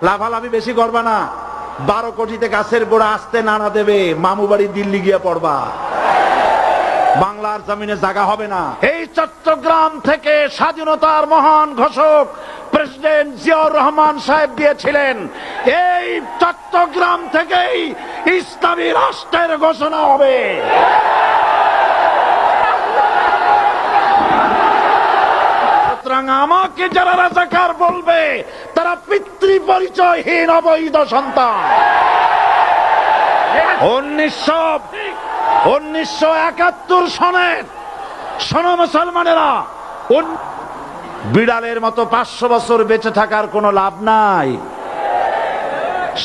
লাফালাফি বেশি করবা না, 12 কোটিতে গাছের গোড়া আসতে নাড়া দেবে, মামু বাড়ি দিল্লি গিয়ে পড়বা, বাংলার জমিনে জায়গা হবে না। এই চট্টগ্রাম থেকে স্বাধীনতার মহান ঘোষক প্রেসিডেন্ট জিয়াউর রহমান সাহেব দিয়েছিলেন, এই চট্টগ্রাম থেকেই ইসলামী রাষ্ট্রের ঘোষণা হবে। আমাকে যারা রাজাকার বলবে তারা পিতৃ পরিচয়হীন অবৈধ সন্তান। 1971 সনের শোনো মুসলমানেরা, বিড়ালের মতো 500 বছর বেঁচে থাকার কোনো লাভ নাই,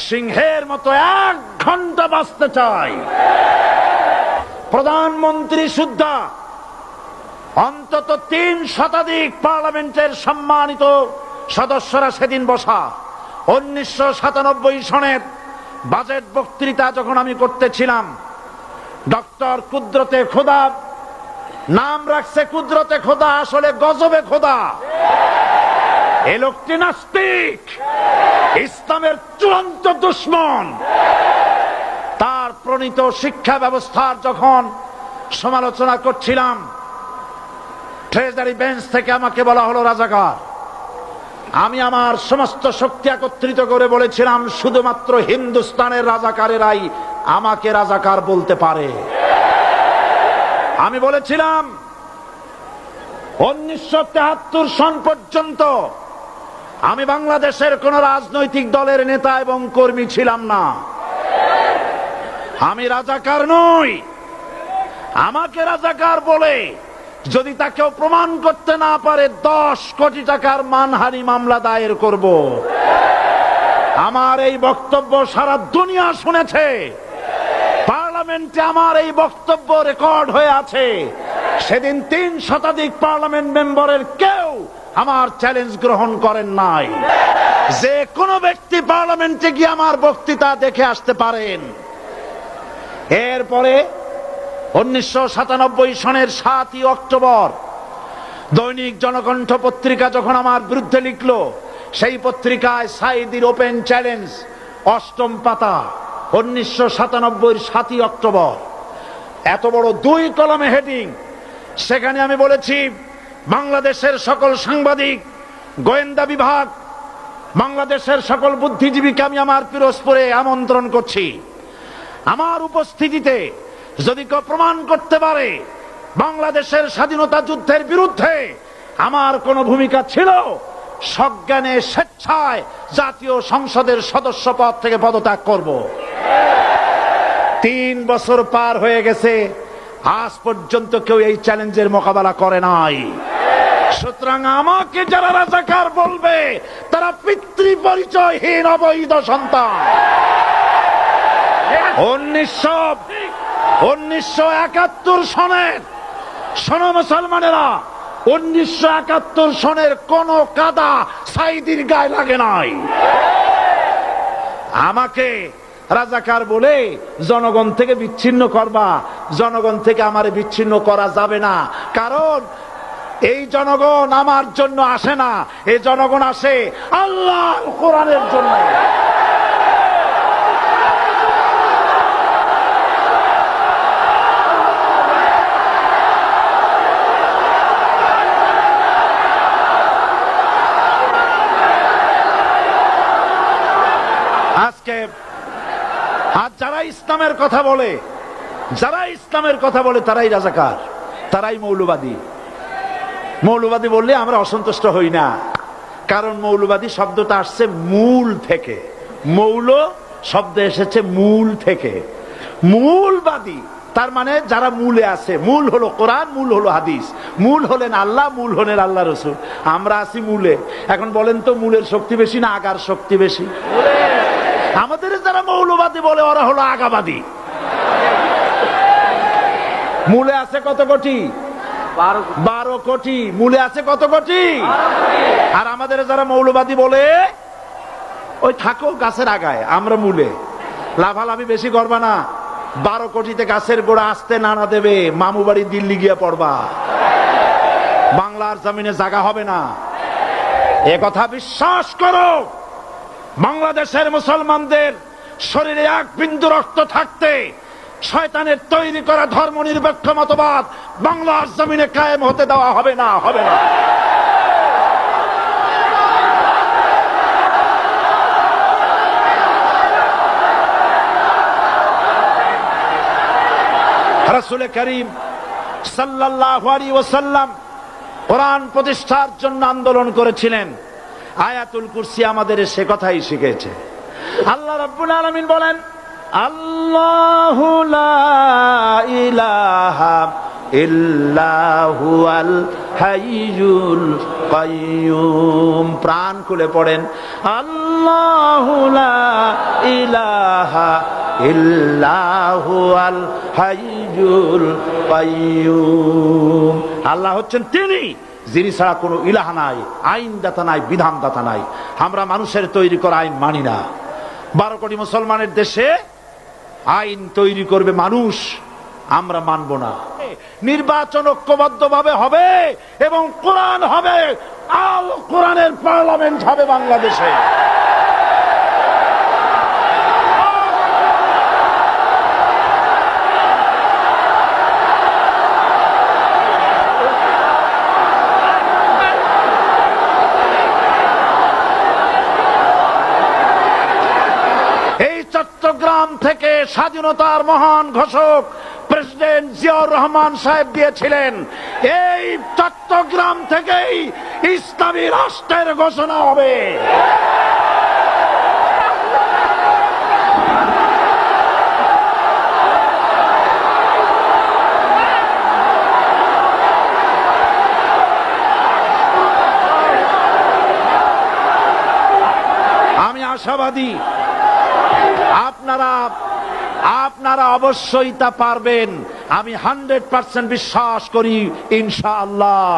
সিংহের মতো 1 ঘন্টা বাঁচতে চাই। প্রধানমন্ত্রী সুদ্ধা অন্তত 3 শতাধিক পার্লামেন্টের সম্মানিত সদস্যরা সেদিন বসা। 1997 সনের বাজেট বক্তৃতা যখন আমি করতেছিলাম, ডক্টর কুদরতে খোদা, নাম রাখছে কুদরতে খোদা, আসলে গজবে খোদা। এ লোকটি নাস্তিক, ইসলামের চূড়ান্ত দুশমন। তার প্রণীত শিক্ষা ব্যবস্থার যখন সমালোচনা করছিলাম, ট্রেজারি বেঞ্চ থেকে আমাকে বলা হলো রাজাকার। আমি আমার সমস্ত শক্তি একত্রিত করে বলেছিলাম, শুধুমাত্র হিন্দুস্তানের রাজাকারেরাই আমাকে রাজাকার বলতে পারে। আমি বলেছিলাম 1973 সন পর্যন্ত আমি বাংলাদেশের কোন রাজনৈতিক দলের নেতা এবং কর্মী ছিলাম না। আমি রাজাকার নই। আমাকে রাজাকার বলে যদি তাকেও প্রমাণ করতে না পারে, 10 কোটি টাকার মানহানি মামলা দায়ের করব। আমার এই বক্তব্য সারা দুনিয়া শুনেছে, পার্লামেন্টে আমার এই বক্তব্য রেকর্ড হয়ে আছে। সেদিন 3 শতাধিক পার্লামেন্ট মেম্বারের কেউ আমার চ্যালেঞ্জ গ্রহণ করেন নাই। যে কোনো ব্যক্তি পার্লামেন্টে গিয়ে আমার বক্তৃতা দেখে আসতে পারেন। এরপরে 1997 সনের 7 অক্টোবর দৈনিক জনকণ্ঠ পত্রিকা যখন আমার বিরুদ্ধে লিখলো, সেই পত্রিকায় সাইদির ওপেন চ্যালেঞ্জ 8ম পাতা, 1997 7 অক্টোবর, এত বড় 2 কলমে হেডিং। সেখানে আমি বলেছি, বাংলাদেশের সকল সাংবাদিক, গোয়েন্দা বিভাগ, বাংলাদেশের সকল বুদ্ধিজীবীকে আমি আমার পিরোজপুরে আমন্ত্রণ করছি। আমার উপস্থিতিতে যদি কেউ প্রমাণ করতে পারে বাংলাদেশের স্বাধীনতা যুদ্ধের বিরুদ্ধে আমার কোন ভূমিকা ছিল, সজ্ঞানে স্বেচ্ছায় জাতীয় সংসদের সদস্য পদ থেকে পদত্যাগ করব। 3 বছর পার হয়ে গেছে, আজ পর্যন্ত কেউ এই চ্যালেঞ্জের মোকাবেলা করে নাই। সুতরাং আমাকে যারা রাজাকার বলবে তারা পিতৃ পরিচয়হীন অবৈধ সন্তান। 1971 সনের শোনো মুসলমানেরা, 1971 সনের কোন কাদা সাইদির গায়ে লাগে নাই। আমাকে রাজাকার বলে জনগণ থেকে বিচ্ছিন্ন করবা, জনগণ থেকে আমারে বিচ্ছিন্ন করা যাবে না। কারণ এই জনগণ আমার জন্য আসে না, এই জনগণ আসে আল্লাহ কোরআনের জন্য। আজকে আর যারা ইসলামের কথা বলে, তারাই রাজাকার, তারাই মৌলবাদী। মৌলবাদী বললে আমরা অসন্তুষ্ট হই না, কারণ মৌলবাদী শব্দটা আসছে মূল থেকে। মৌল শব্দ এসেছে মূল থেকে। মূলবাদী তার মানে যারা মূলে আছে। মূল হলো কোরআন, মূল হলো হাদিস, মূল হলেন আল্লাহ, মূল হলেন আল্লাহ রসুল। আমরা আছি মূলে। এখন বলেন তো, মূলের শক্তি বেশি না আগার শক্তি বেশি? আমাদের যারা মৌলবাদী বলে ওরা হলো আগাবাদী। মূলে আছে কত কোটি? 12 কোটি। মূলে আছে কত কোটি? আর আমাদের যারা মৌলবাদী বলে ওই থাকো গাছের আগায়, আমরা মূলে। লাফালাফি বেশি করবা না, 12 কোটিতে গাছের গোড়া আসতে নাড়া দেবে, মামু বাড়ি দিল্লি গিয়ে পড়বা, বাংলার জমিনে জায়গা হবে না। এ কথা বিশ্বাস করো। বাংলাদেশের মুসলমানদের শরীরে এক বিন্দু রক্ত থাকতে শয়তানের তৈরি করা ধর্ম নিরপেক্ষ মতবাদ বাংলার জমিনে কায়েম হতে দেওয়া হবে না, হবে না। রাসূল করিম সাল্লাল্লাহু আলাইহি ওয়াসাল্লাম কোরআন প্রতিষ্ঠার জন্য আন্দোলন করেছিলেন। আয়াতুল কুরসি আমাদের সে কথাই শিখেছে। আল্লাহ রাব্বুল আলামিন বলেন, আল্লাহু লা ইলাহা ইল্লা হুয়াল হাইয়ুল কাইয়্যুম। প্রাণ খুলে পড়েন, আল্লাহু লা ইলাহা ইল্লা হুয়াল হাইয়ুল কাইয়্যুম। আল্লাহ হচ্ছেন তিনি যিনি ছাড়া কোনো ইলাহ নাই, আইনদাতা নাই, বিধানদাতা নাই। আমরা মানুষের তৈরি করা আইন মানি না। 12 কোটি মুসলমানের দেশে আইন তৈরি করবে মানুষ, আমরা মানব না। নির্বাচন ঐক্যবদ্ধভাবে হবে এবং কোরআন হবে, আল কোরআনের পার্লামেন্ট হবে বাংলাদেশে। চট্টগ্রাম থেকে স্বাধীনতার মহান ঘোষক প্রেসিডেন্ট জিয়াউর রহমান সাহেব দিয়েছিলেন। এই চট্টগ্রাম থেকেই ইসলামী রাষ্ট্রের ঘোষণা হবে। আমি আশাবাদী আপনারা অবশ্যই তা পারবেন। আমি 100% বিশ্বাস করি ইনশাআল্লাহ।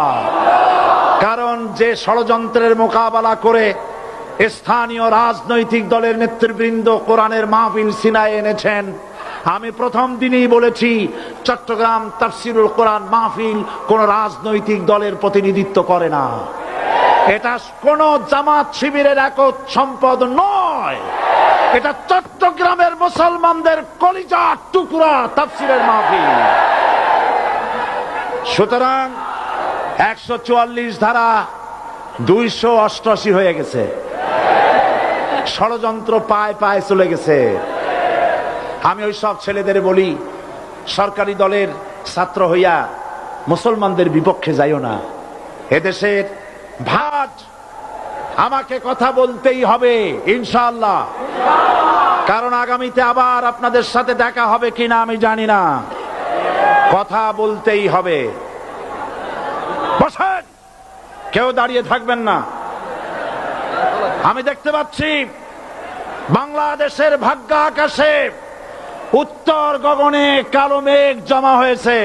কারণ যে ষড়যন্ত্রের মোকাবেলা করে স্থানীয় রাজনৈতিক দলের নেতৃবৃন্দ কোরআনের মাহফিল সিনায় এনেছেন, আমি প্রথম দিনই বলেছি চট্টগ্রাম তাফসিরুল কোরআন মাহফিল কোন রাজনৈতিক দলের প্রতিনিধিত্ব করে না। এটা কোন জামাত শিবিরের একক সম্পদ নয়, এটা চট্টগ্রামের মুসলমানদের কলিজার টুকরা তাফসিরের মাহফিল। সুতরাং 144 ধারা 288 হয়ে গেছে, ষড়যন্ত্র পায় পায় চলে গেছে। আমি ওই সব ছেলেদের বলি, সরকারি দলের ছাত্র হইয়া মুসলমানদের বিপক্ষে যাইও না। এদেশের ভাট আমাকে কথা বলতেই হবে ইনশাআল্লাহ। কারণ আগামীতে আবার আপনাদের সাথে দেখা হবে কিনা আমি জানি না, কথা বলতেই হবে। বসেন, কেউ দাঁড়িয়ে থাকবেন না। আমি দেখতে পাচ্ছি বাংলাদেশের ভাগ্য আকাশে উত্তর গগনে কালো মেঘ জমা হয়েছে,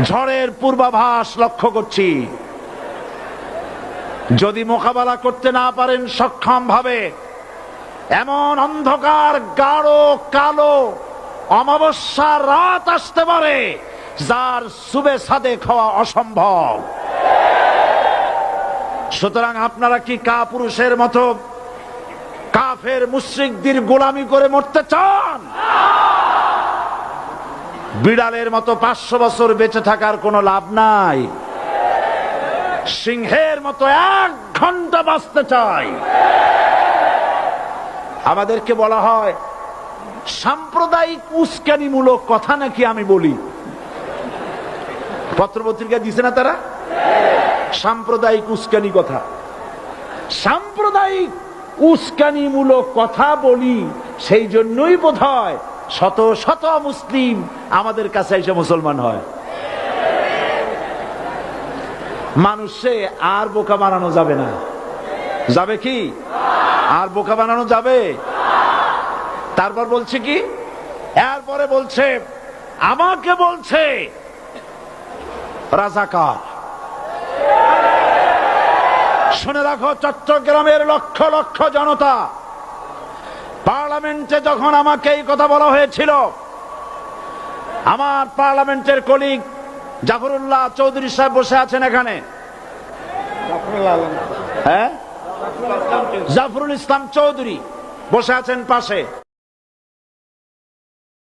ঝড়ের পূর্বাভাস লক্ষ্য করছি। যদি মোকাবেলা করতে না পারেন সক্ষম ভাবে, এমন অন্ধকার গাঢ় কালো অমাবস্যার রাত আসতে পারে যার সুবে সাদেক হওয়া অসম্ভব। সুতরাং আপনারা কি কাপুরুষের মতো কাফের মুশরিকদের গোলামি করে মরতে চান? বিড়ালের মতো 500 বছর বেঁচে থাকার কোনো লাভ নাই। সিংহের মতো 1 ঘন্টা বাঁচতে চাই। আমাদেরকে বলা হয় সাম্প্রদায়িক উস্কানিমূলক কথা নাকি আমি বলি। পত্রপত্রিকা দিছে না তারা, সাম্প্রদায়িক উস্কানি কথা। সাম্প্রদায়িক উস্কানিমূলক কথা বলি, সেই জন্যই বোধহয় শত শত মুসলিম আমাদের কাছে এসে মুসলমান হয়। মানুষে আর বোকা বানানো যাবে না। যাবে কি? আর বোকা বানানো যাবে? তারপর বলছে কি, এরপরে বলছে আমাকে বলছে রাজাকার। শুনে রাখো চট্টগ্রামের লক্ষ লক্ষ জনতা, পার্লামেন্টে যখন আমাকে এই কথা বলা হয়েছিল, আমার পার্লামেন্টের কলিগ জাফরুল্লাহ চৌধুরী সাহেব বসে আছেন এখানে। হ্যাঁ, জাফরুল ইসলাম চৌধুরী বসে আছেন পাশে।